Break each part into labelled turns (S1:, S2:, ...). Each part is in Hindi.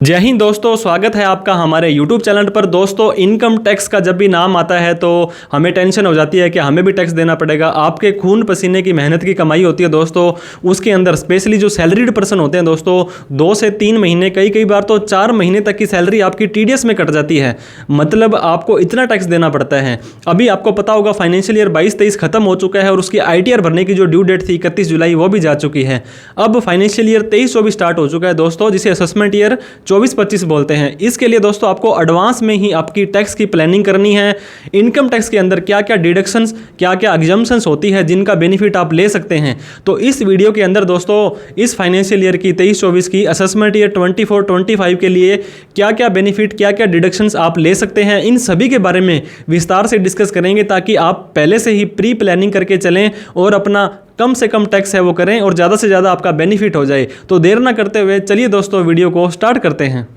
S1: जय हिंद दोस्तों, स्वागत है आपका हमारे YouTube चैनल पर। दोस्तों, इनकम टैक्स का जब भी नाम आता है तो हमें टेंशन हो जाती है कि हमें भी टैक्स देना पड़ेगा। आपके खून पसीने की मेहनत की कमाई होती है दोस्तों, उसके अंदर स्पेशली जो सैलरीड पर्सन होते हैं दोस्तों, 2 से 3 महीने, कई बार तो 4 महीने तक की सैलरी आपकी TDS में कट जाती है। मतलब आपको इतना टैक्स देना पड़ता है। अभी आपको पता होगा फाइनेंशियल ईयर 22-23 खत्म हो चुका है और उसकी ITR भरने की जो ड्यू डेट थी 31 जुलाई, वो भी जा चुकी है। अब फाइनेंशियल ईयर 23-24 स्टार्ट हो चुका है दोस्तों, जिसे असेसमेंट ईयर 24-25 बोलते हैं। इसके लिए दोस्तों आपको एडवांस में ही आपकी टैक्स की प्लानिंग करनी है। इनकम टैक्स के अंदर क्या क्या डिडक्शंस, क्या क्या एग्जम्पशंस होती है जिनका बेनिफिट आप ले सकते हैं। तो इस वीडियो के अंदर दोस्तों इस फाइनेंशियल ईयर की 23-24 की असेसमेंट ईयर 24-25 के लिए क्या क्या बेनिफिट, क्या क्या डिडक्शंस आप ले सकते हैं, इन सभी के बारे में विस्तार से डिस्कस करेंगे, ताकि आप पहले से ही प्री प्लानिंग करके चलें और अपना कम से कम टैक्स है वो करें और ज़्यादा से ज़्यादा आपका बेनिफिट हो जाए। तो देर ना करते हुए चलिए दोस्तों वीडियो को स्टार्ट करते हैं।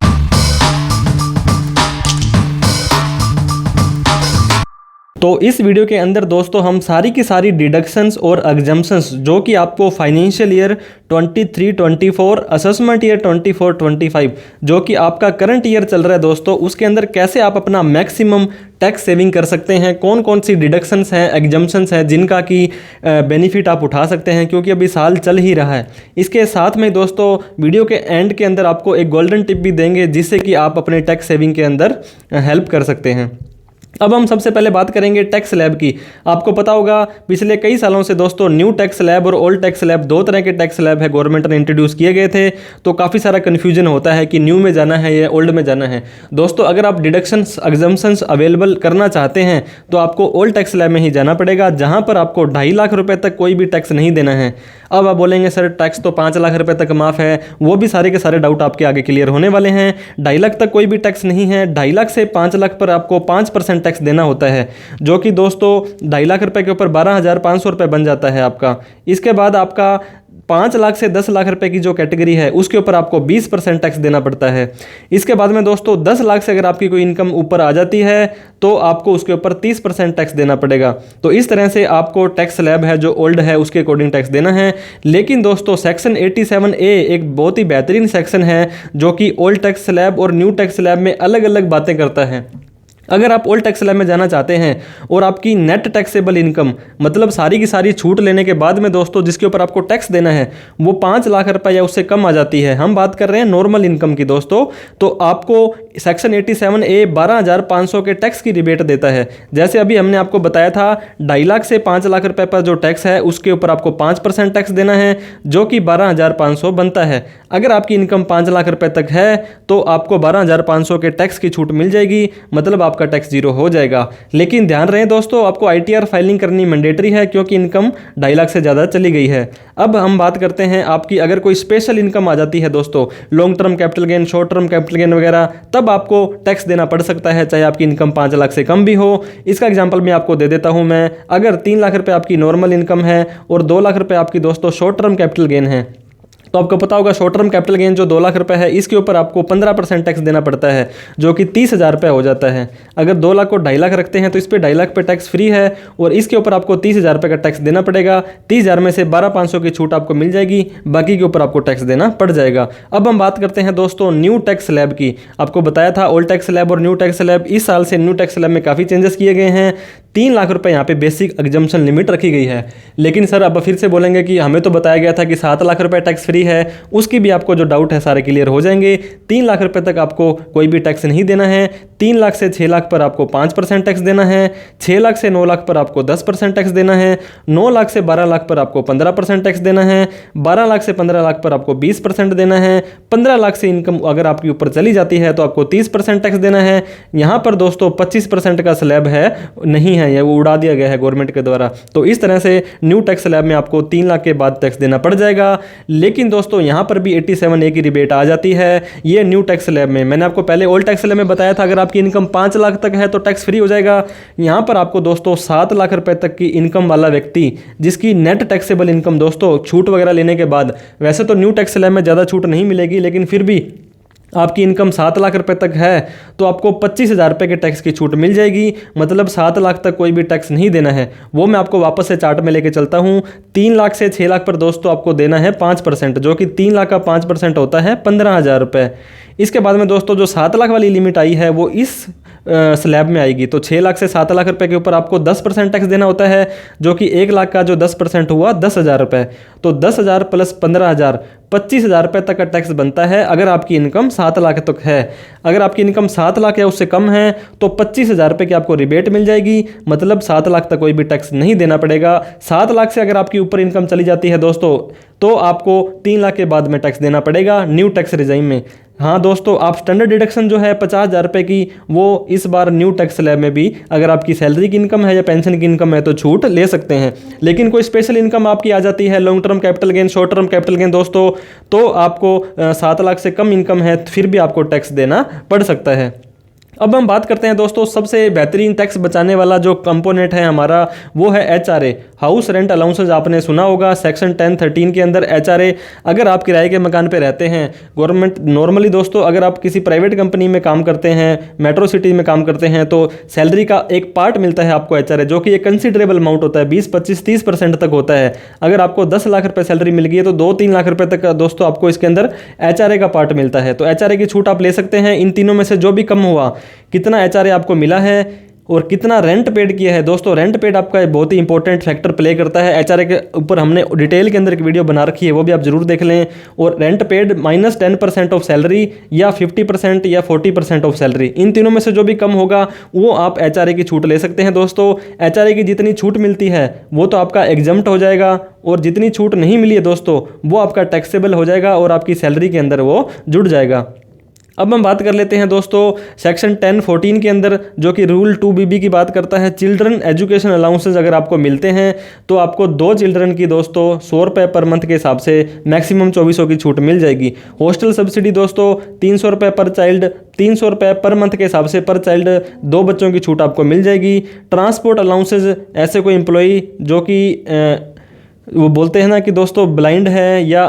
S1: तो इस वीडियो के अंदर दोस्तों हम सारी की सारी डिडक्शंस और एग्जम्पशंस जो कि आपको फाइनेंशियल ईयर 23-24, असेसमेंट ईयर 24-25 जो कि आपका करंट ईयर चल रहा है दोस्तों, उसके अंदर कैसे आप अपना मैक्सिमम टैक्स सेविंग कर सकते हैं, कौन कौन सी डिडक्शंस हैं, एग्जम्पशंस हैं जिनका कि बेनिफिट आप उठा सकते हैं, क्योंकि अभी साल चल ही रहा है। इसके साथ में दोस्तों वीडियो के एंड के अंदर आपको एक गोल्डन टिप भी देंगे, जिससे कि आप अपने टैक्स सेविंग के अंदर हेल्प कर सकते हैं। अब हम सबसे पहले बात करेंगे टैक्स स्लैब की। आपको पता होगा पिछले कई सालों से दोस्तों न्यू टैक्स स्लैब और ओल्ड टैक्स स्लैब, 2 तरह के टैक्स स्लैब है गवर्नमेंट ने इंट्रोड्यूस किए गए थे। तो काफ़ी सारा कन्फ्यूजन होता है कि न्यू में जाना है या ओल्ड में जाना है। दोस्तों अगर आप डिडक्शंस एग्जम्पशंस अवेलेबल करना चाहते हैं तो आपको ओल्ड टैक्स स्लैब में ही जाना पड़ेगा, जहाँ पर आपको 2.5 लाख रुपये तक कोई भी टैक्स नहीं देना है। अब आप बोलेंगे सर टैक्स तो 5 लाख रुपये तक माफ़ है, वो भी सारे के सारे डाउट आपके आगे क्लियर होने वाले हैं। 2.5 लाख तक कोई भी टैक्स नहीं है। 2.5 लाख से 5 लाख पर आपको 5% टैक्स देना होता है, जो कि दोस्तों 2.5 लाख रुपए के ऊपर 12,500 रुपये बन जाता है आपका। इसके बाद आपका 5 लाख से 10 लाख रुपए की जो कैटेगरी है उसके ऊपर आपको 20% टैक्स देना पड़ता है। इसके बाद में दोस्तों 10 लाख से अगर आपकी कोई इनकम ऊपर आ जाती है तो आपको उसके ऊपर 30% टैक्स देना पड़ेगा। तो इस तरह से आपको टैक्स स्लैब है जो ओल्ड है उसके अकॉर्डिंग टैक्स देना है। लेकिन दोस्तों सेक्शन 87A एक बहुत ही बेहतरीन सेक्शन है, जो कि ओल्ड टैक्स स्लैब और न्यू टैक्स स्लैब में अलग अलग बातें करता है। अगर आप ओल्ड टैक्स स्लैब में जाना चाहते हैं और आपकी नेट टैक्सेबल इनकम, मतलब सारी की सारी छूट लेने के बाद में दोस्तों जिसके ऊपर आपको टैक्स देना है, वो 5 लाख रुपए या उससे कम आ जाती है, हम बात कर रहे हैं नॉर्मल इनकम की दोस्तों, तो आपको सेक्शन 87A 12,500 के टैक्स की रिबेट देता है। जैसे अभी हमने आपको बताया था 2.5 लाख से 5 लाख रुपए पर जो टैक्स है उसके ऊपर आपको 5% टैक्स देना है, जो कि 12,500 बनता है। अगर आपकी इनकम 5 लाख रुपए तक है तो आपको 12,500 के टैक्स की छूट मिल जाएगी, मतलब आपका टैक्स जीरो हो जाएगा। लेकिन ध्यान रहे दोस्तों, आपको ITR फाइलिंग करनी मैंडेटरी है, क्योंकि इनकम 2.5 लाख से ज़्यादा चली गई है। अब हम बात करते हैं आपकी अगर कोई स्पेशल इनकम आ जाती है दोस्तों, long term capital gain, short term capital gain वगैरह, तब आपको टैक्स देना पड़ सकता है, चाहे आपकी इनकम 5 लाख से कम भी हो। इसका एग्जाम्पल मैं आपको दे देता हूं। मैं अगर 3 लाख रुपये आपकी नॉर्मल इनकम है और 2 लाख रुपये आपकी दोस्तों शॉर्ट टर्म कैपिटल गेन है, तो आपको पता होगा शॉर्ट टर्म कैपिटल गेन जो 2 लाख रुपए है इसके ऊपर आपको 15% टैक्स देना पड़ता है, जो कि 30,000 रुपये हो जाता है। अगर 2 लाख को 2.5 लाख रखते हैं तो इस पर 2.5 लाख पे टैक्स फ्री है और इसके ऊपर आपको 30,000 रुपये का टैक्स देना पड़ेगा। 30,000 में से 12,500 की छूट आपको मिल जाएगी, बाकी के ऊपर आपको टैक्स देना पड़ जाएगा। अब हम बात करते हैं दोस्तों न्यू टैक्स स्लैब की। आपको बताया था ओल्ड टैक्स स्लैब और न्यू टैक्स स्लैब, इस साल से न्यू टैक्स स्लैब में काफ़ी चेंजेस किए गए हैं। 3 लाख रुपये यहाँ पे बेसिक एग्जम्पशन लिमिट रखी गई है। लेकिन सर अब फिर से बोलेंगे कि हमें तो बताया गया था कि 7 लाख रुपये टैक्स फ्री है, उसकी भी आपको जो डाउट है सारे क्लियर हो जाएंगे। 3 लाख रुपए तक आपको कोई भी टैक्स नहीं देना है। 3 लाख से 6 लाख पर आपको 5% टैक्स देना है। 6 लाख से 9 लाख पर आपको 10% टैक्स देना है। 9 लाख से 12 लाख पर आपको 15% टैक्स देना है। 12 लाख से 15 लाख पर आपको 20% देना है। 15 लाख से इनकम अगर आपकी ऊपर चली जाती है तो आपको 30% टैक्स देना है। यहाँ पर दोस्तों 25% का स्लैब है, नहीं है, यह वो उड़ा दिया गया है गवर्नमेंट के द्वारा। तो इस तरह से न्यू टैक्स स्लैब में आपको 3 लाख के बाद टैक्स देना पड़ जाएगा। लेकिन दोस्तों यहाँ पर भी 87A की रिबेट आ जाती है। ये न्यू टैक्स स्लैब में मैंने आपको पहले ओल्ड टैक्स स्लैब में बताया था अगर आपकी इनकम 5 लाख तक है तो टैक्स फ्री हो जाएगा। यहाँ पर आपको दोस्तों 7 लाख रुपए तक की इनकम वाला व्यक्ति जिसकी नेट टैक्सेबल इनकम दोस्तों छूट वगैरह लेने के बाद, वैसे तो न्यू टैक्स स्लैब में ज़्यादा छूट नहीं मिलेगी, लेकिन फिर भी आपकी इनकम 7 लाख रुपए तक है तो आपको 25,000 रुपये के टैक्स की छूट मिल जाएगी, मतलब 7 लाख तक कोई भी टैक्स नहीं देना है। वो मैं आपको वापस से चार्ट में लेके चलता हूँ। 3 लाख से 6 लाख पर दोस्तों आपको देना है 5%, जो कि 3 लाख का 5% होता है 15,000 रुपये। इसके बाद में दोस्तों जो 7 लाख वाली लिमिट आई है वो इस स्लैब में आएगी। तो 6 लाख से 7 लाख रुपए के ऊपर आपको 10% टैक्स देना होता है, जो कि 1 लाख का जो 10% हुआ 10,000 रुपये। तो 10,000 प्लस 15,000 25,000 रुपये तक का टैक्स बनता है अगर आपकी इनकम 7 लाख तक है। अगर आपकी इनकम 7 लाख या उससे कम है तो 25,000 रुपये की आपको रिबेट मिल जाएगी, मतलब 7 लाख तक कोई भी टैक्स नहीं देना पड़ेगा। 7 लाख से अगर आपकी ऊपर इनकम चली जाती है दोस्तों तो आपको 3 लाख के बाद में टैक्स देना पड़ेगा न्यू टैक्स रिजाइम में। हाँ दोस्तों, आप स्टैंडर्ड डिडक्शन जो है 50,000 रुपये की, वो इस बार न्यू टैक्स स्लैब में भी अगर आपकी सैलरी की इनकम है या पेंशन की इनकम है तो छूट ले सकते हैं। लेकिन कोई स्पेशल इनकम आपकी आ जाती है, long term capital gain, short term capital gain दोस्तों, तो आपको 7 लाख से कम इनकम है फिर भी आपको टैक्स देना पड़ सकता है। अब हम बात करते हैं दोस्तों सबसे बेहतरीन टैक्स बचाने वाला जो कंपोनेंट है हमारा, वो है HRA, हाउस रेंट अलाउंसेज। आपने सुना होगा सेक्शन 10(13) के अंदर HRA, अगर आप किराए के मकान पे रहते हैं, गवर्नमेंट नॉर्मली दोस्तों अगर आप किसी प्राइवेट कंपनी में काम करते हैं, मेट्रो सिटी में काम करते हैं, तो सैलरी का एक पार्ट मिलता है आपको HRA, जो कि एक कंसिडरेबल अमाउंट होता है, 20, 25, 30% तक होता है। अगर आपको 10 लाख रुपये सैलरी मिल गई है तो 2-3 लाख रुपये तक दोस्तों आपको इसके अंदर HRA का पार्ट मिलता है। तो HRA की छूट आप ले सकते हैं। इन तीनों में से जो भी कम हुआ, कितना HRA आपको मिला है और कितना रेंट पेड किया है दोस्तों, रेंट पेड आपका बहुत ही इंपॉर्टेंट फैक्टर प्ले करता है। HRA के ऊपर हमने डिटेल के अंदर एक वीडियो बना रखी है, वो भी आप जरूर देख लें। और रेंट पेड -10% ऑफ सैलरी या 50% या 40% ऑफ सैलरी, इन तीनों में से जो भी कम होगा वो आप HRA की छूट ले सकते हैं दोस्तों। HRA की जितनी छूट मिलती है वो तो आपका एग्जम्प्ट हो जाएगा, और जितनी छूट नहीं मिली है दोस्तों वो आपका टैक्सेबल हो जाएगा और आपकी सैलरी के अंदर वो जुड़ जाएगा। अब हम बात कर लेते हैं दोस्तों सेक्शन 10(14) के अंदर, जो कि रूल 2BB की बात करता है। चिल्ड्रन एजुकेशन अलाउंसेज अगर आपको मिलते हैं तो आपको 2 चिल्ड्रन की दोस्तों 100 रुपये पर मंथ के हिसाब से मैक्सिमम 2400 की छूट मिल जाएगी। हॉस्टल सब्सिडी दोस्तों 300 रुपये पर चाइल्ड, 300 रुपये पर मंथ के हिसाब से पर चाइल्ड, 2 बच्चों की छूट आपको मिल जाएगी। ट्रांसपोर्ट अलाउंसेज, ऐसे कोई एम्प्लॉई जो कि वो बोलते हैं ना कि दोस्तों ब्लाइंड है या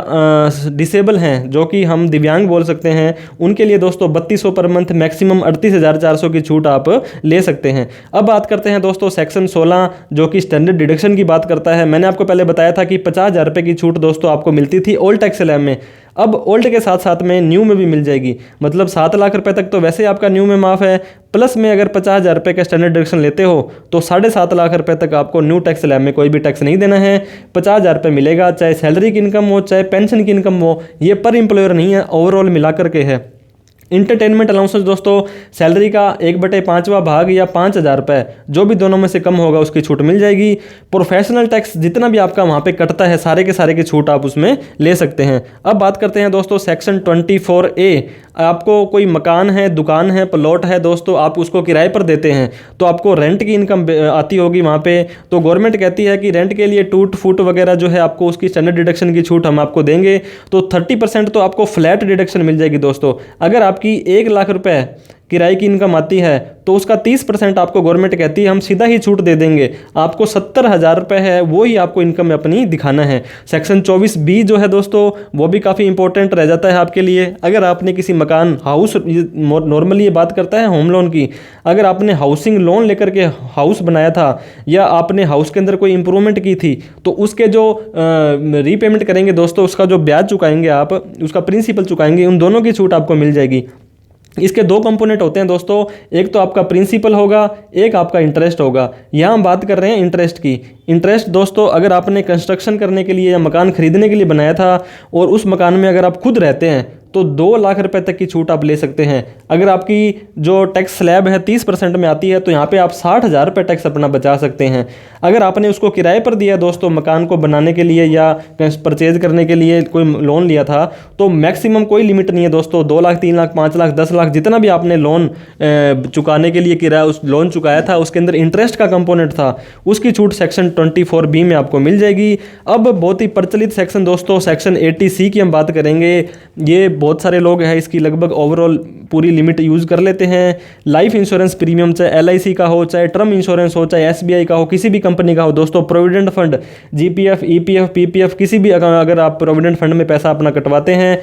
S1: डिसेबल हैं, जो कि हम दिव्यांग बोल सकते हैं, उनके लिए दोस्तों 3200 पर मंथ, मैक्सिमम 38,400 की छूट आप ले सकते हैं। अब बात करते हैं दोस्तों सेक्शन 16, जो कि स्टैंडर्ड डिडक्शन की बात करता है। मैंने आपको पहले बताया था कि 50,000 रुपये की छूट दोस्तों आपको मिलती थी ओल्ड टैक्स स्लैब में, अब ओल्ड के साथ साथ में न्यू में भी मिल जाएगी। मतलब 7 लाख रुपए तक तो वैसे आपका न्यू में माफ़ है, प्लस में अगर 50,000 रुपये का स्टैंडर्ड डिडक्शन लेते हो तो 7.5 लाख रुपए तक आपको न्यू टैक्स स्लैब में कोई भी टैक्स नहीं देना है। 50,000 रुपये मिलेगा, चाहे सैलरी की इनकम हो चाहे पेंशन की इनकम हो, ये पर एम्प्लॉयर नहीं है, ओवरऑल मिला करके है। इंटरटेनमेंट अलाउंसेस दोस्तों सैलरी का 1/5वां भाग या 5,000 रुपये, जो भी दोनों में से कम होगा उसकी छूट मिल जाएगी। प्रोफेशनल टैक्स जितना भी आपका वहाँ पे कटता है सारे के सारे की छूट आप उसमें ले सकते हैं। अब बात करते हैं दोस्तों सेक्शन 24A। आपको कोई मकान है, दुकान है, प्लॉट है दोस्तों, आप उसको किराए पर देते हैं तो आपको रेंट की इनकम आती होगी वहाँ पे। तो गवर्नमेंट कहती है कि रेंट के लिए टूट फूट वगैरह जो है आपको उसकी स्टैंडर्ड डिडक्शन की छूट हम आपको देंगे, तो 30% तो आपको फ्लैट डिडक्शन मिल जाएगी दोस्तों। अगर आपकी 1 लाख रुपए किराए की इनकम आती है तो उसका 30% आपको गवर्नमेंट कहती है हम सीधा ही छूट दे देंगे, आपको 70,000 रुपये है वो ही आपको इनकम में अपनी दिखाना है। सेक्शन 24B जो है दोस्तों वो भी काफ़ी इंपॉर्टेंट रह जाता है आपके लिए। अगर आपने किसी मकान हाउस, नॉर्मली ये बात करता है होम लोन की, अगर आपने हाउसिंग लोन लेकर के हाउस बनाया था या आपने हाउस के अंदर कोई इंप्रूवमेंट की थी तो उसके जो रीपेमेंट करेंगे दोस्तों, उसका जो ब्याज चुकाएंगे आप, उसका प्रिंसिपल चुकाएंगे, उन दोनों की छूट आपको मिल जाएगी। इसके 2 कंपोनेंट होते हैं दोस्तों, एक तो आपका प्रिंसिपल होगा, एक आपका इंटरेस्ट होगा। यहाँ हम बात कर रहे हैं इंटरेस्ट की। इंटरेस्ट दोस्तों अगर आपने कंस्ट्रक्शन करने के लिए या मकान खरीदने के लिए बनाया था और उस मकान में अगर आप खुद रहते हैं तो 2 लाख रुपए तक की छूट आप ले सकते हैं। अगर आपकी जो टैक्स स्लैब है 30% में आती है तो यहाँ पे आप 60,000 रुपये टैक्स अपना बचा सकते हैं। अगर आपने उसको किराए पर दिया दोस्तों मकान को बनाने के लिए या परचेज करने के लिए कोई लोन लिया था तो मैक्सिमम कोई लिमिट नहीं है दोस्तों, 2 लाख, 3 लाख, 5 लाख, 10 लाख, जितना भी आपने लोन चुकाने के लिए किराया उस लोन चुकाया था उसके अंदर इंटरेस्ट का कंपोनेंट था, उसकी छूट सेक्शन 24B में आपको मिल जाएगी। अब बहुत ही प्रचलित सेक्शन दोस्तों सेक्शन 80C की हम बात करेंगे। ये बहुत सारे लोग हैं इसकी लगभग ओवरऑल पूरी लिमिट यूज़ कर लेते हैं। लाइफ इंश्योरेंस प्रीमियम चाहे LIC का हो, चाहे टर्म इंश्योरेंस हो, चाहे SBI का हो, किसी भी कंपनी का हो दोस्तों, provident fund, GPF, EPF, PPF, किसी भी अगर आप प्रोविडेंट फंड में पैसा अपना कटवाते हैं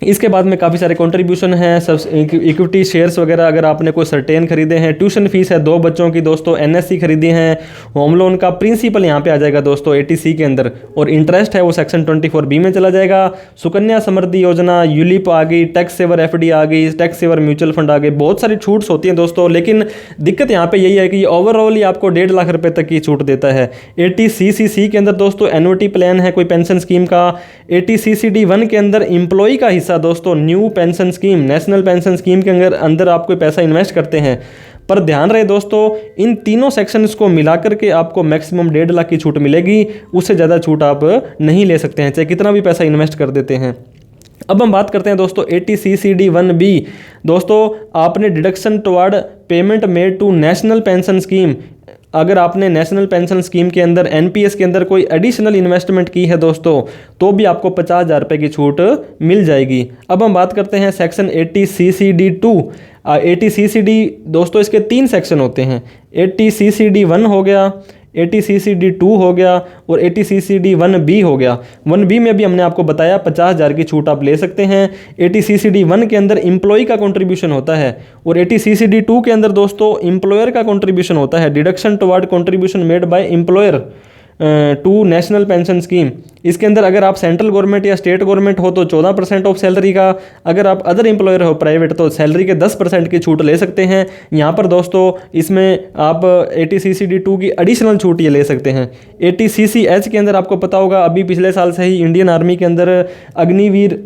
S1: इसके बाद में काफ़ी सारे कंट्रीब्यूशन हैं, सब इक्विटी शेयर्स वगैरह अगर आपने कोई सर्टेन खरीदे हैं, ट्यूशन फीस है 2 बच्चों की दोस्तों, एनएससी खरीदी हैं, होम लोन का प्रिंसिपल यहाँ पे आ जाएगा दोस्तों एटीसी के अंदर, और इंटरेस्ट है वो सेक्शन 24B में चला जाएगा। सुकन्या समृद्धि योजना, यूलिप आ गई, टैक्स सेवर एफडी आ गई, टैक्स सेवर म्यूचुअल फंड आ गए, बहुत सारी छूट्स होती हैं दोस्तों। लेकिन दिक्कत यहाँ पे यही है कि ओवरऑल ही आपको 1.5 लाख रुपए तक की छूट देता है। एटीसीसीसी के अंदर दोस्तों एनुअटी प्लान है कोई पेंशन स्कीम का। एटीसीसीडी1 के अंदर एम्प्लॉय का हिस्सा दोस्तों, new pension scheme, national Pension scheme के अंदर आप कोई पैसा इन्वेस्ट करते हैं, पर ध्यान रहे दोस्तों इन तीनों सेक्शंस को मिलाकर के आपको मैक्सिमम 1.5 लाख की छूट मिलेगी, उससे ज़्यादा छूट आप नहीं ले सकते हैं चाहे कितना भी पैसा इन्वेस्ट कर देते हैं। अब हम बात करते हैं दोस्तों ATCCD1B। दोस्तों आपने deduction toward payment made to National Pension Scheme, अगर आपने नेशनल पेंशन स्कीम के अंदर एनपीएस के अंदर कोई एडिशनल इन्वेस्टमेंट की है दोस्तों, तो भी आपको 50,000 रुपये की छूट मिल जाएगी। अब हम बात करते हैं सेक्शन ATCCD2। ATCCD दोस्तों इसके 3 सेक्शन होते हैं, ATCCD1 हो गया, ATCCD2 हो गया और ATCCD1B हो गया। 1B में भी हमने आपको बताया 50,000 की छूट आप ले सकते हैं। ATCCD1 के अंदर एम्प्लॉय का कंट्रीब्यूशन होता है और ATCCD2 के अंदर दोस्तों एम्प्लॉयर का कंट्रीब्यूशन होता है, deduction toward contribution made by employer to National Pension Scheme. इसके अंदर अगर आप सेंट्रल गवर्नमेंट या स्टेट गवर्नमेंट हो तो 14% ऑफ सैलरी का, अगर आप अदर एम्प्लॉयर हो प्राइवेट तो सैलरी के 10% की छूट ले सकते हैं। यहाँ पर दोस्तों इसमें आप ATCCD2 की एडिशनल छूट ये ले सकते हैं। ATCCH के अंदर आपको पता होगा अभी पिछले साल से ही इंडियन आर्मी के अंदर अग्निवीर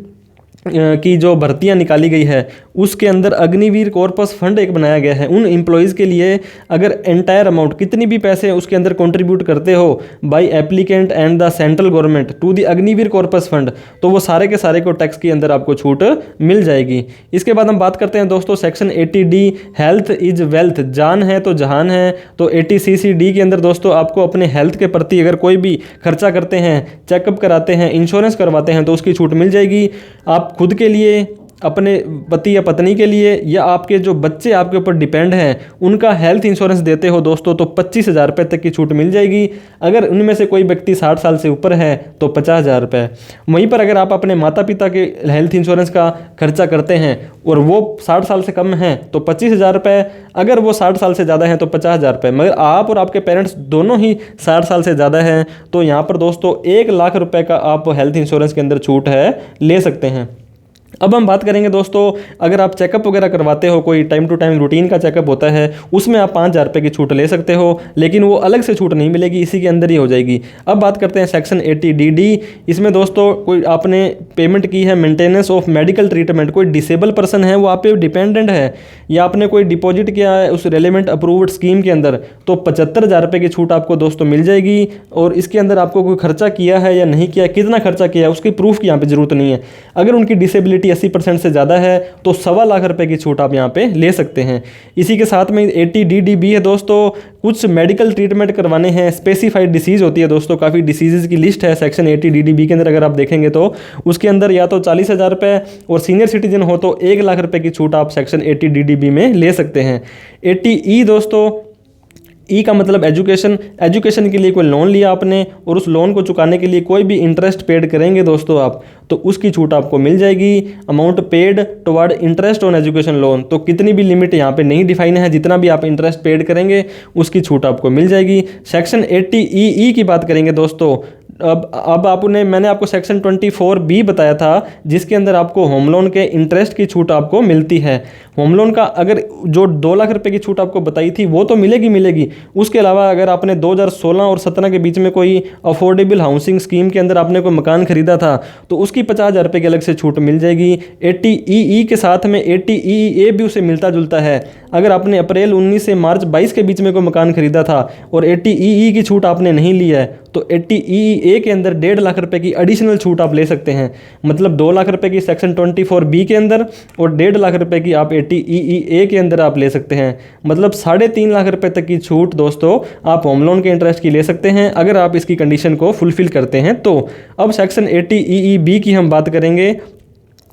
S1: की जो भर्तियां निकाली गई है उसके अंदर अग्निवीर कॉर्पस फंड एक बनाया गया है। उन एम्प्लॉयज़ के लिए अगर एंटायर अमाउंट कितनी भी पैसे उसके अंदर कंट्रीब्यूट करते हो by applicant and the central government to the Agniveer corpus fund, तो वो सारे के सारे को टैक्स के अंदर आपको छूट मिल जाएगी। इसके बाद हम बात करते हैं दोस्तों section 80D, health is wealth, जान है तो जहान है। तो ATCCD के अंदर दोस्तों आपको अपने हेल्थ के प्रति अगर कोई भी खर्चा करते हैं, चेकअप कराते हैं, इंश्योरेंस करवाते हैं तो उसकी छूट मिल जाएगी। आप खुद के लिए, अपने पति या पत्नी के लिए या आपके जो बच्चे आपके ऊपर डिपेंड हैं उनका हेल्थ इंश्योरेंस देते हो दोस्तों तो 25,000 रुपये तक की छूट मिल जाएगी। अगर उनमें से कोई व्यक्ति 60 साल से ऊपर है तो 50,000 रुपये। वहीं पर अगर आप अपने माता पिता के हेल्थ इंश्योरेंस का खर्चा करते हैं और वो 60 साल से कम हैं तो 25,000 रुपये, अगर वो 60 साल से ज़्यादा हैं तो 50,000 रुपये। मगर आप और आपके पेरेंट्स दोनों ही 60 साल से ज़्यादा हैं तो यहाँ पर दोस्तों 1 लाख रुपये का आप हेल्थ इंश्योरेंस के अंदर छूट है ले सकते हैं। अब हम बात करेंगे दोस्तों अगर आप चेकअप वगैरह करवाते हो, कोई टाइम टू टाइम रूटीन का चेकअप होता है, उसमें आप 5,000 रुपये की छूट ले सकते हो, लेकिन वो अलग से छूट नहीं मिलेगी, इसी के अंदर ही हो जाएगी। अब बात करते हैं सेक्शन 80DD। इसमें दोस्तों कोई आपने पेमेंट की है मेंटेनेंस ऑफ मेडिकल ट्रीटमेंट, कोई डिसेबल पर्सन है वो आप पे डिपेंडेंट है या आपने कोई डिपॉजिट किया है उस रेलिवेंट अप्रूव्ड स्कीम के अंदर, तो 75,000 रुपये की छूट आपको दोस्तों मिल जाएगी। और इसके अंदर आपको कोई खर्चा किया है या नहीं किया, कितना खर्चा किया है उसकी प्रूफ की यहाँ पर जरूरत नहीं है। अगर उनकी डिसेबिलिटी 80% से ज़्यादा है तो 1.25 लाख रुपए की छूट आप यहाँ पे ले सकते हैं। इसी के साथ में 80DDB है दोस्तों, कुछ मेडिकल ट्रीटमेंट करवाने हैं, स्पेसिफाइड डिसीज़ होती है दोस्तों, काफ़ी डिसीज़ की लिस्ट है सेक्शन 80DDB के अंदर। अगर आप देखेंगे तो उसके अंदर या तो 40,000 रुपये और सीनियर सिटीजन हो तो 1 लाख रुपये की छूट आप सेक्शन 80DDB में ले सकते हैं। 80E दोस्तों, ई का मतलब एजुकेशन, एजुकेशन के लिए कोई लोन लिया आपने और उस लोन को चुकाने के लिए कोई भी इंटरेस्ट पेड करेंगे दोस्तों आप, तो उसकी छूट आपको मिल जाएगी। Amount paid toward interest on education loan, तो कितनी भी लिमिट यहाँ पे नहीं डिफाइन है, जितना भी आप इंटरेस्ट पेड करेंगे उसकी छूट आपको मिल जाएगी। सेक्शन 80EE की बात करेंगे दोस्तों। अब मैंने आपको सेक्शन 24B बताया था जिसके अंदर आपको होम लोन के इंटरेस्ट की छूट आपको मिलती है। होम लोन का अगर जो 2 लाख रुपए की छूट आपको बताई थी वो तो मिलेगी। उसके अलावा अगर आपने 2016 और 17 के बीच में कोई अफोर्डेबल हाउसिंग स्कीम के अंदर आपने कोई मकान खरीदा था तो उसकी 50,000 रुपये की अलग से छूट मिल जाएगी। 80EE के साथ में 80EA भी उसे मिलता जुलता है। अगर आपने अप्रैल 19 से मार्च 22 के बीच में कोई मकान खरीदा था और 80EE की छूट आपने नहीं ली है तो 80EA के अंदर 1.5 लाख रुपए की एडिशनल छूट आप ले सकते हैं। मतलब 2 लाख रुपए की सेक्शन 24B के अंदर और 1.5 लाख रुपए की आप 80EA के अंदर आप ले सकते हैं। मतलब 3.5 लाख रुपए तक की छूट दोस्तों आप होम लोन के इंटरेस्ट की ले सकते हैं अगर आप इसकी कंडीशन को फुलफिल करते हैं तो। अब सेक्शन 80EEB की हम बात करेंगे।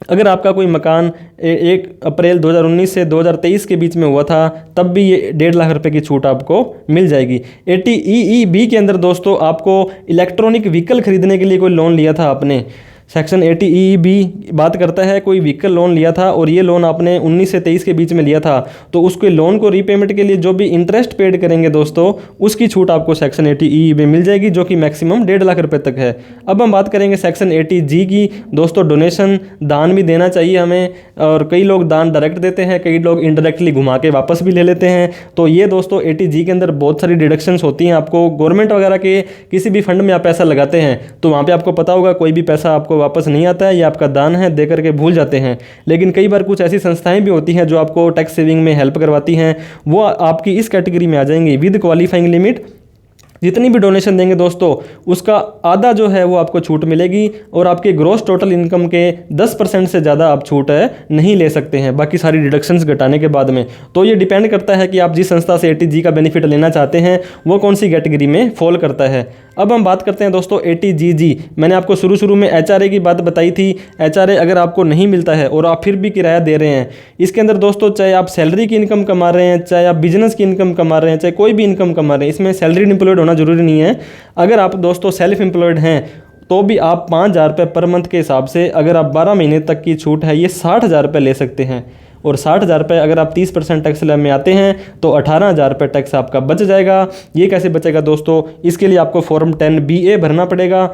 S1: अगर आपका कोई मकान 1 अप्रैल 2019 से 2023 के बीच में हुआ था तब भी ये 1.5 लाख रुपए की छूट आपको मिल जाएगी। 80EEB के अंदर दोस्तों आपको इलेक्ट्रॉनिक व्हीकल खरीदने के लिए कोई लोन लिया था आपने, सेक्शन 80 भी बात करता है कोई व्हीकल लोन लिया था और ये लोन आपने 19 से 23 के बीच में लिया था, तो उसके लोन को रीपेमेंट के लिए जो भी इंटरेस्ट पेड करेंगे दोस्तों, उसकी छूट आपको सेक्शन 80 में मिल जाएगी, जो कि मैक्सिमम 1.5 लाख रुपए तक है। अब हम बात करेंगे सेक्शन 80 की। दोस्तों डोनेशन, दान भी देना चाहिए हमें, और कई लोग दान डायरेक्ट देते हैं, कई लोग इनडायरेक्टली घुमा के वापस भी ले लेते हैं। तो ये दोस्तों 80 के अंदर बहुत सारी डिडक्शंस होती हैं। आपको गवर्नमेंट वगैरह के किसी भी फंड में आप पैसा लगाते हैं तो वहाँ पे आपको पता होगा कोई भी पैसा आपको वापस नहीं आता है, ये आपका दान है, दे करके भूल जाते हैं। लेकिन कई बार कुछ ऐसी संस्थाएं भी होती हैं जो आपको टैक्स सेविंग में हेल्प करवाती हैं, वो आपकी इस कैटेगरी में आ जाएंगी विद क्वालिफाइंग लिमिट। जितनी भी डोनेशन देंगे दोस्तों, उसका आधा जो है वो आपको छूट मिलेगी, और आपके ग्रॉस टोटल इनकम के 10% से ज़्यादा आप छूट है नहीं ले सकते हैं, बाकी सारी डिडक्शंस घटाने के बाद में। तो ये डिपेंड करता है कि आप जिस संस्था से 80G का बेनिफिट लेना चाहते हैं वो कौन सी कैटेगरी में फॉल करता है। अब हम बात करते हैं दोस्तों 80GG। मैंने आपको शुरू में HRA की बात बताई थी। HRA अगर आपको नहीं मिलता है और आप फिर भी किराया दे रहे हैं, इसके अंदर दोस्तों चाहे आप सैलरी की इनकम कमा रहे हैं, चाहे आप बिजनेस की इनकम कमा रहे हैं, चाहे कोई भी इनकम कमा रहे हैं, इसमें सैलरी एम्प्लॉयड होना जरूरी नहीं है। अगर आप दोस्तों सेल्फ एम्प्लॉयड हैं तो भी आप 5,000 रुपये पर मंथ के हिसाब से, अगर आप 12 महीने तक की छूट है, ये 60,000 रुपये ले सकते हैं। और 60,000 रुपये अगर आप 30% टैक्स स्लैब में आते हैं तो 18,000 रुपये टैक्स आपका बच जाएगा। ये कैसे बचेगा दोस्तों, इसके लिए आपको फॉर्म 10BA भरना पड़ेगा,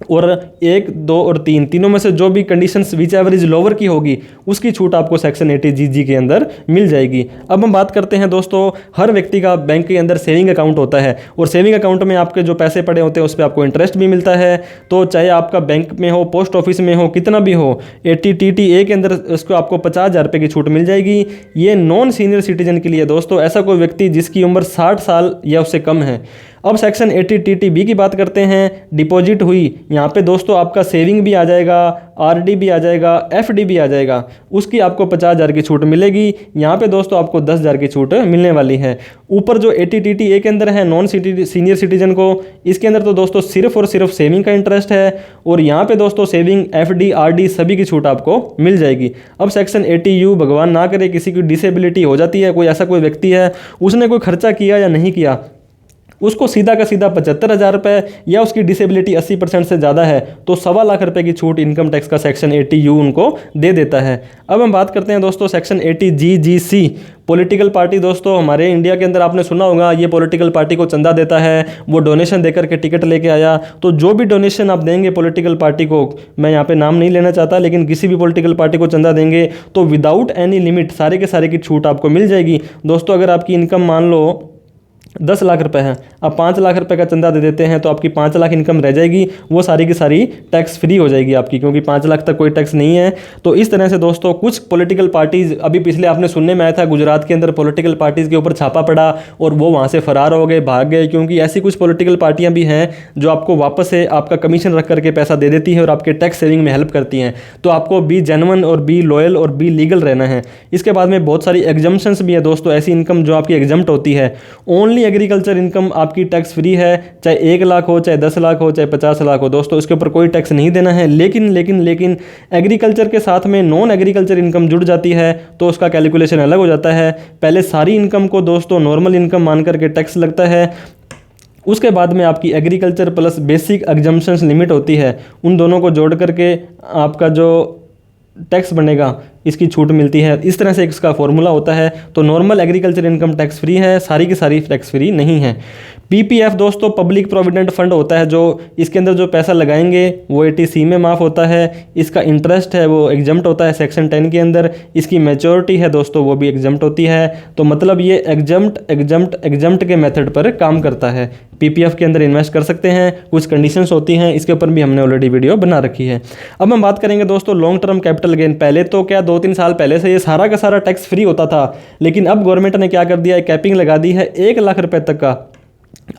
S1: और 1, 2 और 3 तीनों में से जो भी कंडीशंस विच एवरेज लोअर की होगी उसकी छूट आपको सेक्शन 80GG के अंदर मिल जाएगी। अब हम बात करते हैं दोस्तों, हर व्यक्ति का बैंक के अंदर सेविंग अकाउंट होता है, और सेविंग अकाउंट में आपके जो पैसे पड़े होते हैं उस पर आपको इंटरेस्ट भी मिलता है। तो चाहे आपका बैंक में हो, पोस्ट ऑफिस में हो, कितना भी हो, 80TTA के अंदर उसको आपको 50,000 रुपये की छूट मिल जाएगी। ये नॉन सीनियर सिटीजन के लिए दोस्तों, ऐसा कोई व्यक्ति जिसकी उम्र 60 साल या उससे कम है। अब सेक्शन 80TTB की बात करते हैं। डिपॉजिट हुई, यहाँ पे दोस्तों आपका सेविंग भी आ जाएगा, RD भी आ जाएगा, FD भी आ जाएगा, उसकी आपको 50,000 की छूट मिलेगी। यहाँ पे दोस्तों आपको 10,000 की छूट मिलने वाली है। ऊपर जो 80TTA के अंदर है नॉन सीनियर सिटीजन को, इसके अंदर तो दोस्तों सिर्फ और सिर्फ सेविंग का इंटरेस्ट है, और यहाँ पे दोस्तों सेविंग, FD, RD सभी की छूट आपको मिल जाएगी। अब सेक्शन 80U, भगवान ना करे किसी की डिसेबिलिटी हो जाती है, कोई ऐसा कोई व्यक्ति है उसने कोई खर्चा किया या नहीं किया, उसको सीधा का सीधा 75,000 रुपये, या उसकी डिसेबिलिटी 80% से ज़्यादा है तो 1.25 लाख रुपए की छूट इनकम टैक्स का सेक्शन 80U उनको दे देता है। अब हम बात करते हैं दोस्तों सेक्शन 80GGC। पॉलिटिकल पार्टी दोस्तों, हमारे इंडिया के अंदर आपने सुना होगा ये पॉलिटिकल पार्टी को चंदा देता है, वो डोनेशन देकर के टिकट लेके आया। तो जो भी डोनेशन आप देंगे पॉलिटिकल पार्टी को, मैं यहाँ पे नाम नहीं लेना चाहता, लेकिन किसी भी पॉलिटिकल पार्टी को चंदा देंगे तो विदाउट एनी लिमिट सारे के सारे की छूट आपको मिल जाएगी। दोस्तों अगर आपकी इनकम मान लो 10 लाख रुपए है, आप 5 लाख रुपए का चंदा दे देते हैं तो आपकी 5 लाख इनकम रह जाएगी, वो सारी की सारी टैक्स फ्री हो जाएगी आपकी, क्योंकि 5 लाख तक कोई टैक्स नहीं है। तो इस तरह से दोस्तों कुछ पॉलिटिकल पार्टीज़, अभी पिछले आपने सुनने में आया था गुजरात के अंदर पॉलिटिकल पार्टीज़ के ऊपर छापा पड़ा और वो वहाँ से फरार हो गए, भाग गए, क्योंकि ऐसी कुछ पॉलिटिकल पार्टियाँ भी हैं जो आपको वापस से आपका कमीशन रख करके पैसा दे देती है और आपके टैक्स सेविंग में हेल्प करती हैं। तो आपको बी जेन्युइन और बी लॉयल और बी लीगल रहना है। इसके बाद में बहुत सारी एग्जम्पशंस भी है दोस्तों, ऐसी इनकम जो आपकी एग्जम्प्ट होती है। ओनली एग्रीकल्चर इनकम आपकी टैक्स फ्री है, चाहे 1 लाख हो, चाहे 10 लाख हो, चाहे 50 लाख हो दोस्तों, इसके ऊपर कोई टैक्स नहीं देना है। लेकिन एग्रीकल्चर के साथ में नॉन एग्रीकल्चर इनकम जुड़ जाती है तो उसका कैलकुलेशन अलग हो जाता है। पहले सारी इनकम को दोस्तों नॉर्मल इनकम मान करके टैक्स लगता है, उसके बाद में आपकी agriculture plus basic exemptions limit होती है, उन दोनों को जोड़ करके आपका जो टैक्स बनेगा इसकी छूट मिलती है। इस तरह से इसका फॉर्मूला होता है। तो normal agriculture income tax free है, सारी की सारी टैक्स फ्री नहीं है। PPF दोस्तों पब्लिक प्रोविडेंट फंड होता है, जो इसके अंदर जो पैसा लगाएंगे वो 80C में माफ़ होता है। इसका इंटरेस्ट है वो एग्जम्प्ट होता है सेक्शन 10 के अंदर। इसकी मैच्योरिटी है दोस्तों वो भी एग्जम्प्ट होती है। तो मतलब ये एग्जम्प्ट के मेथड पर काम करता है। PPF के अंदर इन्वेस्ट कर सकते हैं, कुछ कंडीशंस होती हैं, इसके ऊपर भी हमने ऑलरेडी वीडियो बना रखी है। अब हम बात करेंगे दोस्तों लॉन्ग टर्म कैपिटल गेन। पहले तो क्या 2-3 साल पहले से ये सारा का सारा टैक्स फ्री होता था, लेकिन अब गवर्नमेंट ने क्या कर दिया है, कैपिंग लगा दी है 1 लाख रुपए तक का।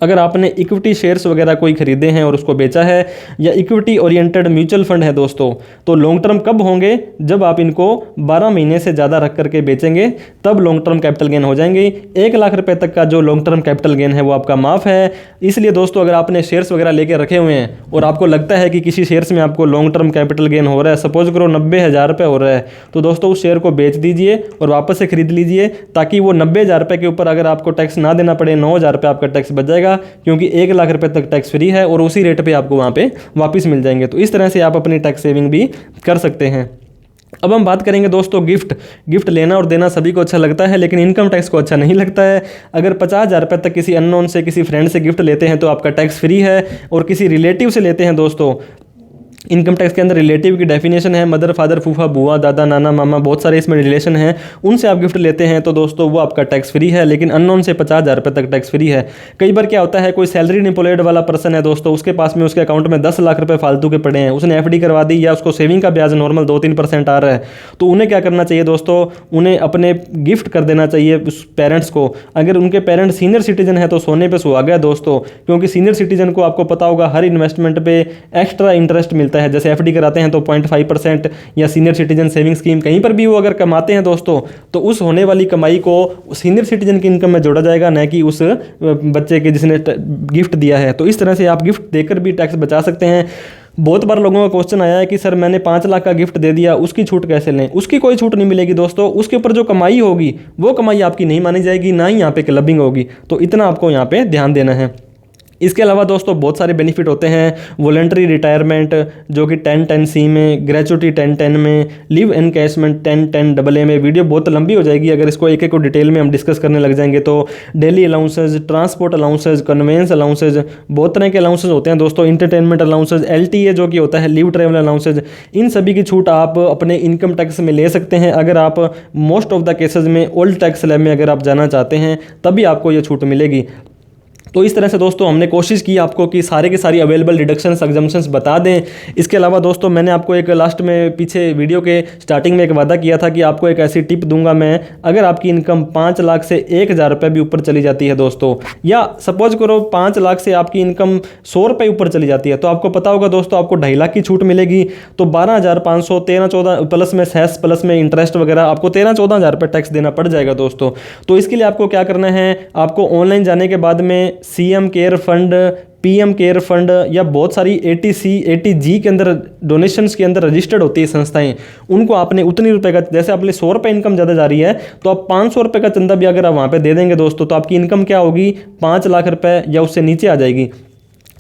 S1: अगर आपने इक्विटी शेयर्स वगैरह कोई खरीदे हैं और उसको बेचा है, या इक्विटी ओरिएंटेड म्यूचुअल फंड है दोस्तों, तो लॉन्ग टर्म कब होंगे, जब आप इनको 12 महीने से ज़्यादा रख करके बेचेंगे तब लॉन्ग टर्म कैपिटल गेन हो जाएंगे। 1 लाख रुपए तक का जो लॉन्ग टर्म कैपिटल गेन है वो आपका माफ़ है। इसलिए दोस्तों अगर आपने शेयर्स वगैरह लेके रखे हुए हैं और आपको लगता है कि किसी शेयर्स में आपको लॉन्ग टर्म कैपिटल गेन हो रहा है, सपोज करो 90,000 रुपये हो रहा है, तो दोस्तों उस शेयर को बेच दीजिए और वापस से खरीद लीजिए, ताकि वो 90,000 रुपये के ऊपर अगर आपको टैक्स ना देना पड़े, 9,000 रुपये आपका टैक्स बच जाएगा, क्योंकि 1 लाख रुपए तक टैक्स फ्री है और उसी रेट पे आपको वहाँ पे वापस मिल जाएंगे। तो इस तरह से आप अपनी टैक्स सेविंग भी कर सकते हैं। अब हम बात करेंगे दोस्तों गिफ्ट लेना और देना सभी को अच्छा लगता है, लेकिन इनकम टैक्स को अच्छा नहीं लगता है। अगर 50,000 रुपये तक किसी अननोन से, किसी फ्रेंड से गिफ्ट लेते हैं तो आपका टैक्स फ्री है, और किसी रिलेटिव से लेते हैं दोस्तों, इनकम टैक्स के अंदर रिलेटिव की डेफिनेशन है मदर, फादर, फूफा, बुआ, दादा, नाना, मामा, बहुत सारे इसमें रिलेशन हैं, उनसे आप गिफ्ट लेते हैं तो दोस्तों वो आपका टैक्स फ्री है, लेकिन अननोन से 50,000 रुपये तक टैक्स फ्री है। कई बार क्या होता है, कोई सैलरी एम्प्लॉयड वाला पर्सन है दोस्तों, उसके पास में उसके अकाउंट में 10 लाख रुपये फालतू के पड़े हैं, उसने एफडी करवा दी या उसको सेविंग का ब्याज नॉर्मल 2-3% आ रहा है, तो उन्हें क्या करना चाहिए दोस्तों, उन्हें अपने गिफ्ट कर देना चाहिए उस पेरेंट्स को। अगर उनके पेरेंट्स सीनियर सिटीजन है तो सोने पे सुहागा है दोस्तों, क्योंकि सीनियर सिटीजन को आपको पता होगा हर इन्वेस्टमेंट पे एक्स्ट्रा इंटरेस्ट मिलता है। जैसे एफडी कराते हैं तो 0.5% या सीनियर सिटीजन सेविंग स्कीम कहीं पर भी वो अगर कमाते हैं दोस्तों, तो उस होने वाली कमाई को सीनियर सिटीजन की इनकम में जोड़ा जाएगा, न कि उस बच्चे के जिसने गिफ्ट दिया है। तो इस तरह से आप गिफ्ट देकर भी टैक्स बचा सकते हैं। बहुत बार लोगों का क्वेश्चन आया है कि सर मैंने 5 लाख का गिफ्ट दे दिया, उसकी छूट कैसे लें? उसकी कोई छूट नहीं मिलेगी दोस्तों, उसके ऊपर जो कमाई होगी वो कमाई आपकी नहीं मानी जाएगी, ना ही यहाँ पे क्लबिंग होगी। तो इतना आपको यहाँ पे ध्यान देना है। इसके अलावा दोस्तों बहुत सारे बेनिफिट होते हैं, वॉलंटरी रिटायरमेंट जो कि 1010C में, ग्रेचुटी 1010 में, लिव एनकैशमेंट 1010AA में। वीडियो बहुत लंबी हो जाएगी अगर इसको एक एक को डिटेल में हम डिस्कस करने लग जाएंगे तो। Daily allowances, transport allowances, conveyance allowances, बहुत तरह के अलाउंसेज होते हैं दोस्तों, इंटरटेनमेंट अलाउंसेज, LTA जो कि होता है लिव ट्रैवल अलाउंसेज, इन सभी की छूट आप अपने इनकम टैक्स में ले सकते हैं। अगर आप मोस्ट ऑफ द केसेज में ओल्ड टैक्स स्लैब में अगर आप जाना चाहते हैं तभी आपको ये छूट मिलेगी। तो इस तरह से दोस्तों हमने कोशिश की आपको कि सारे के सारी अवेलेबल डिडक्शंस, एग्जम्पशंस बता दें। इसके अलावा दोस्तों मैंने आपको एक लास्ट में पीछे वीडियो के स्टार्टिंग में एक वादा किया था कि आपको एक ऐसी टिप दूंगा मैं, अगर आपकी इनकम 5 लाख से 1,000 रुपये भी ऊपर चली जाती है दोस्तों, या सपोज करो 5 लाख से आपकी इनकम 100 रुपये ऊपर चली जाती है, तो आपको पता होगा दोस्तों आपको 2.5 लाख की छूट मिलेगी। तो 12,500, 13-14 प्लस में सेस, प्लस में इंटरेस्ट वगैरह, आपको 13-14,000 रुपये टैक्स देना पड़ जाएगा दोस्तों। तो इसके लिए आपको क्या करना है, आपको ऑनलाइन जाने के बाद में CM care fund, PM care fund या बहुत सारी 80C 80G के अंदर डोनेशंस के अंदर रजिस्टर्ड होती है संस्थाएं, उनको आपने उतनी रुपए का, जैसे आपने 100 रुपये इनकम ज़्यादा जा रही है तो आप 500 रुपये का चंदा भी अगर आप वहाँ पे दे देंगे दोस्तों, तो आपकी इनकम क्या होगी, 5 लाख रुपए या उससे नीचे आ जाएगी।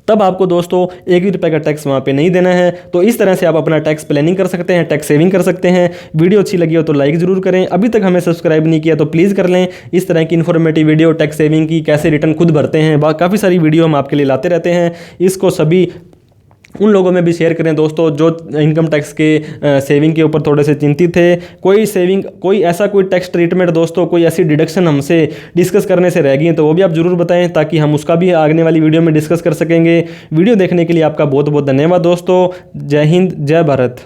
S1: तब आपको दोस्तों 1 भी रुपये का टैक्स वहाँ पे नहीं देना है। तो इस तरह से आप अपना टैक्स प्लानिंग कर सकते हैं, टैक्स सेविंग कर सकते हैं। वीडियो अच्छी लगी हो तो लाइक ज़रूर करें, अभी तक हमें सब्सक्राइब नहीं किया तो प्लीज़ कर लें। इस तरह की इन्फॉर्मेटिव वीडियो, टैक्स सेविंग की, कैसे रिटर्न खुद भरते हैं, काफ़ी सारी वीडियो हम आपके लिए लाते रहते हैं। इसको सभी उन लोगों में भी शेयर करें दोस्तों जो इनकम टैक्स के सेविंग के ऊपर थोड़े से चिंतित थे। कोई सेविंग, कोई ऐसा कोई टैक्स ट्रीटमेंट दोस्तों, कोई ऐसी डिडक्शन हमसे डिस्कस करने से रह गई है तो वो भी आप ज़रूर बताएं, ताकि हम उसका भी आगने वाली वीडियो में डिस्कस कर सकेंगे। वीडियो देखने के लिए आपका बहुत बहुत धन्यवाद दोस्तों। जय हिंद, जय भारत।